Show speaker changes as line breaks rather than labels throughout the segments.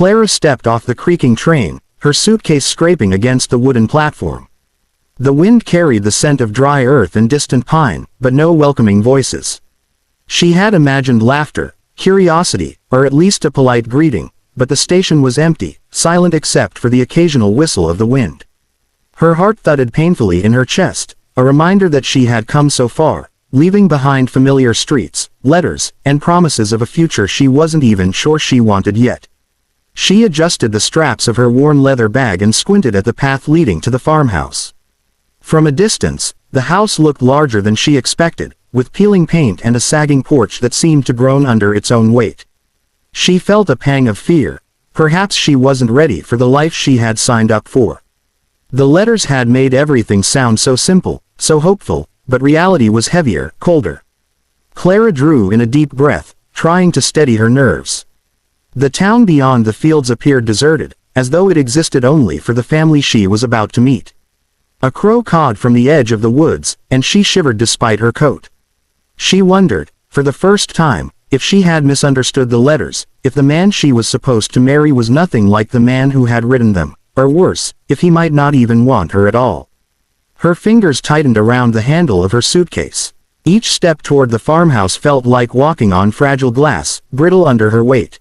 Clara stepped off the creaking train, her suitcase scraping against the wooden platform. The wind carried the scent of dry earth and distant pine, but no welcoming voices. She had imagined laughter, curiosity, or at least a polite greeting, but the station was empty, silent except for the occasional whistle of the wind. Her heart thudded painfully in her chest, a reminder that she had come so far, leaving behind familiar streets, letters, and promises of a future she wasn't even sure she wanted yet. She adjusted the straps of her worn leather bag and squinted at the path leading to the farmhouse. From a distance, the house looked larger than she expected, with peeling paint and a sagging porch that seemed to groan under its own weight. She felt a pang of fear. Perhaps she wasn't ready for the life she had signed up for. The letters had made everything sound so simple, so hopeful, but reality was heavier, colder. Clara drew in a deep breath, trying to steady her nerves. The town beyond the fields appeared deserted, as though it existed only for the family she was about to meet. A crow cawed from the edge of the woods, and she shivered despite her coat. She wondered, for the first time, if she had misunderstood the letters, if the man she was supposed to marry was nothing like the man who had written them, or worse, if he might not even want her at all. Her fingers tightened around the handle of her suitcase. Each step toward the farmhouse felt like walking on fragile glass, brittle under her weight.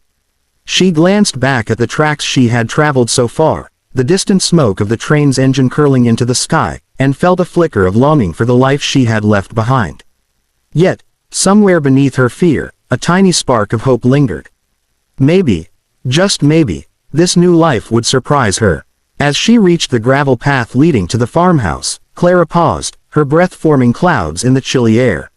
She glanced back at the tracks she had traveled so far, the distant smoke of the train's engine curling into the sky, and felt a flicker of longing for the life she had left behind. Yet, somewhere beneath her fear, a tiny spark of hope lingered. Maybe, just maybe, this new life would surprise her. As she reached the gravel path leading to the farmhouse, Clara paused, her breath forming clouds in the chilly air.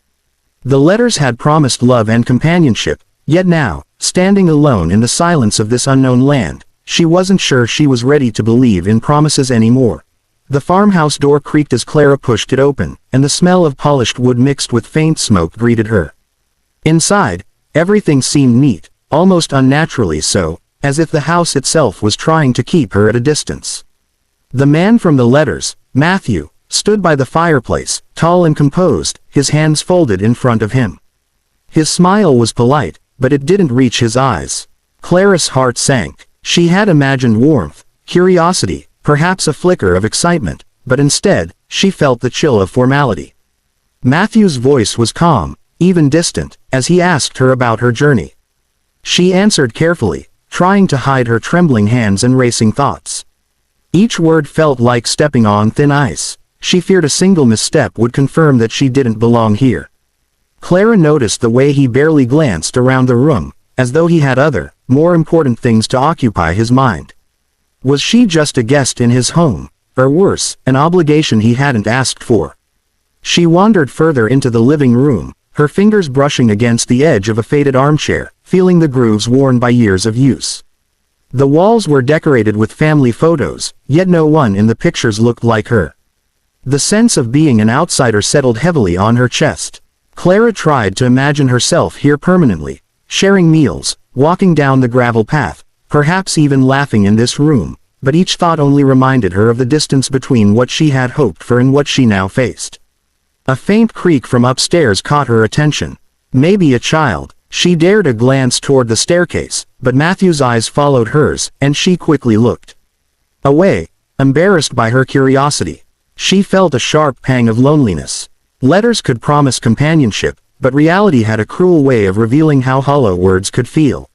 The letters had promised love and companionship, yet now, standing alone in the silence of this unknown land, she wasn't sure she was ready to believe in promises anymore. The farmhouse door creaked as Clara pushed it open, and the smell of polished wood mixed with faint smoke greeted her. Inside, everything seemed neat, almost unnaturally so, as if the house itself was trying to keep her at a distance. The man from the letters, Matthew, stood by the fireplace, tall and composed, his hands folded in front of him. His smile was polite, but it didn't reach his eyes. Clara's heart sank. She had imagined warmth, curiosity, perhaps a flicker of excitement, but instead, she felt the chill of formality. Matthew's voice was calm, even distant, as he asked her about her journey. She answered carefully, trying to hide her trembling hands and racing thoughts. Each word felt like stepping on thin ice. She feared a single misstep would confirm that she didn't belong here. Clara noticed the way he barely glanced around the room, as though he had other, more important things to occupy his mind. Was she just a guest in his home, or worse, an obligation he hadn't asked for? She wandered further into the living room, her fingers brushing against the edge of a faded armchair, feeling the grooves worn by years of use. The walls were decorated with family photos, yet no one in the pictures looked like her. The sense of being an outsider settled heavily on her chest. Clara tried to imagine herself here permanently, sharing meals, walking down the gravel path, perhaps even laughing in this room, but each thought only reminded her of the distance between what she had hoped for and what she now faced. A faint creak from upstairs caught her attention. Maybe a child. She dared a glance toward the staircase, but Matthew's eyes followed hers, and she quickly looked away, embarrassed by her curiosity. She felt a sharp pang of loneliness. Letters could promise companionship, but reality had a cruel way of revealing how hollow words could feel.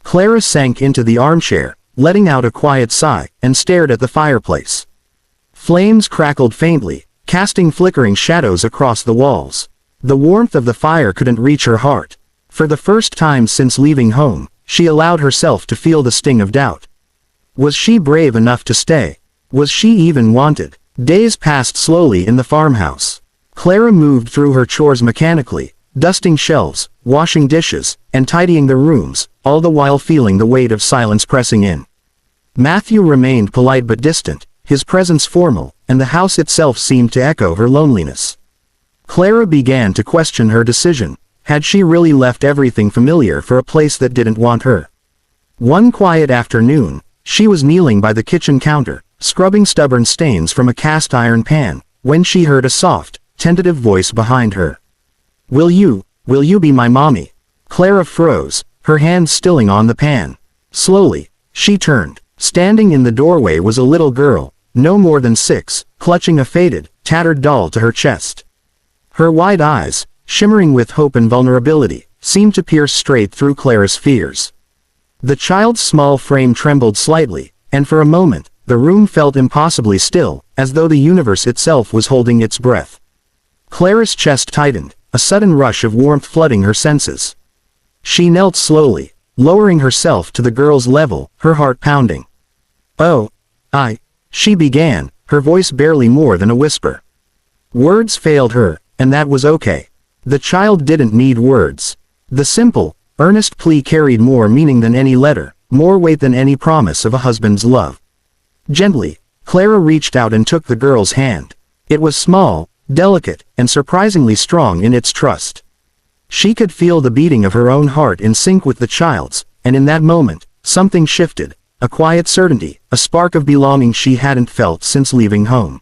Clara sank into the armchair, letting out a quiet sigh, and stared at the fireplace. Flames crackled faintly, casting flickering shadows across the walls. The warmth of the fire couldn't reach her heart. For the first time since leaving home, she allowed herself to feel the sting of doubt. Was she brave enough to stay? Was she even wanted? Days passed slowly in the farmhouse. Clara moved through her chores mechanically, dusting shelves, washing dishes, and tidying the rooms, all the while feeling the weight of silence pressing in. Matthew remained polite but distant, his presence formal, and the house itself seemed to echo her loneliness. Clara began to question her decision. Had she really left everything familiar for a place that didn't want her? One quiet afternoon, she was kneeling by the kitchen counter, scrubbing stubborn stains from a cast iron pan, when she heard a soft, tentative voice behind her. Will you be my mommy?" Clara froze, her hands stilling on the pan. Slowly, She turned. Standing in the doorway was a little girl, no more than 6, clutching a faded, tattered doll to her chest. Her wide eyes, shimmering with hope and vulnerability, seemed to pierce straight through Clara's fears. The child's small frame trembled slightly, and for a moment, the room felt impossibly still, as though the universe itself was holding its breath. Clara's chest tightened, a sudden rush of warmth flooding her senses. She knelt slowly, lowering herself to the girl's level, her heart pounding. "Oh, she began, her voice barely more than a whisper. Words failed her, and that was okay. The child didn't need words. The simple, earnest plea carried more meaning than any letter, more weight than any promise of a husband's love. Gently, Clara reached out and took the girl's hand. It was small, delicate, and surprisingly strong in its trust. She could feel the beating of her own heart in sync with the child's, and in that moment, something shifted, a quiet certainty, a spark of belonging she hadn't felt since leaving home.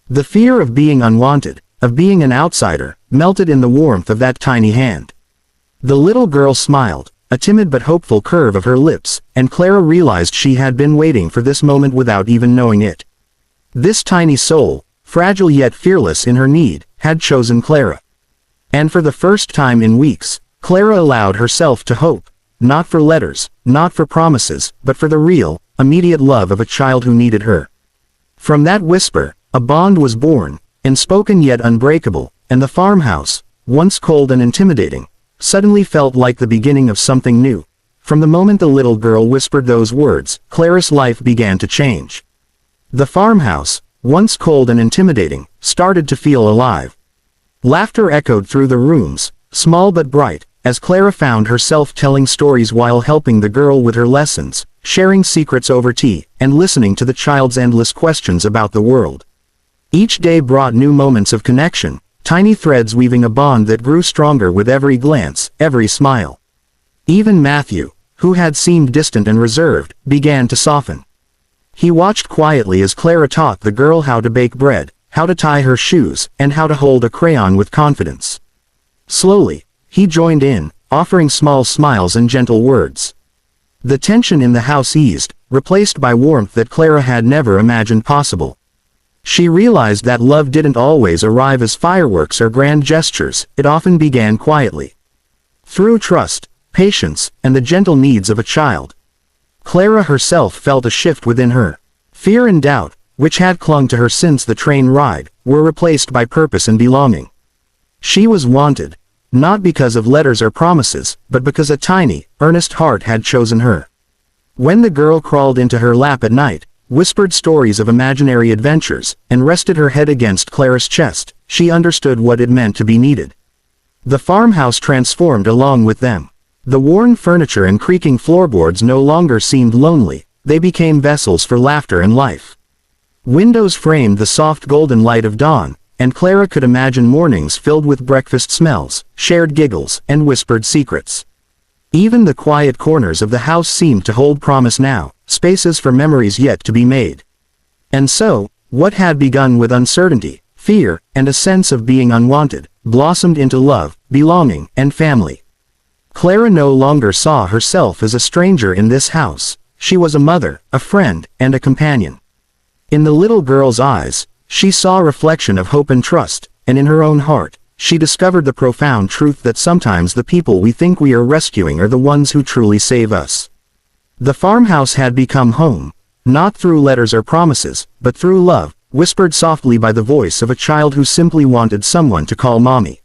The fear of being unwanted, of being an outsider, melted in the warmth of that tiny hand. The little girl smiled, a timid but hopeful curve of her lips, and Clara realized she had been waiting for this moment without even knowing it. This tiny soul, fragile yet fearless in her need, had chosen Clara. And for the first time in weeks, Clara allowed herself to hope, not for letters, not for promises, but for the real, immediate love of a child who needed her. From that whisper, a bond was born, unspoken yet unbreakable, and the farmhouse, once cold and intimidating, suddenly felt like the beginning of something new. From the moment the little girl whispered those words, Clara's life began to change. The farmhouse, once cold and intimidating, started to feel alive. Laughter echoed through the rooms, small but bright, as Clara found herself telling stories while helping the girl with her lessons, sharing secrets over tea, and listening to the child's endless questions about the world. Each day brought new moments of connection, tiny threads weaving a bond that grew stronger with every glance, every smile. Even Matthew, who had seemed distant and reserved, began to soften. He watched quietly as Clara taught the girl how to bake bread, how to tie her shoes, and how to hold a crayon with confidence. Slowly, he joined in, offering small smiles and gentle words. The tension in the house eased, replaced by warmth that Clara had never imagined possible. She realized that love didn't always arrive as fireworks or grand gestures, it often began quietly. Through trust, patience, and the gentle needs of a child. Clara herself felt a shift within her. Fear and doubt, which had clung to her since the train ride, were replaced by purpose and belonging. She was wanted, not because of letters or promises, but because a tiny, earnest heart had chosen her. When the girl crawled into her lap at night, whispered stories of imaginary adventures, and rested her head against Clara's chest, she understood what it meant to be needed. The farmhouse transformed along with them. The worn furniture and creaking floorboards no longer seemed lonely, they became vessels for laughter and life. Windows framed the soft golden light of dawn, and Clara could imagine mornings filled with breakfast smells, shared giggles, and whispered secrets. Even the quiet corners of the house seemed to hold promise now, spaces for memories yet to be made. And so, what had begun with uncertainty, fear, and a sense of being unwanted, blossomed into love, belonging, and family. Clara no longer saw herself as a stranger in this house. She was a mother, a friend, and a companion. In the little girl's eyes, she saw a reflection of hope and trust, and in her own heart, she discovered the profound truth that sometimes the people we think we are rescuing are the ones who truly save us. The farmhouse had become home, not through letters or promises, but through love, whispered softly by the voice of a child who simply wanted someone to call mommy.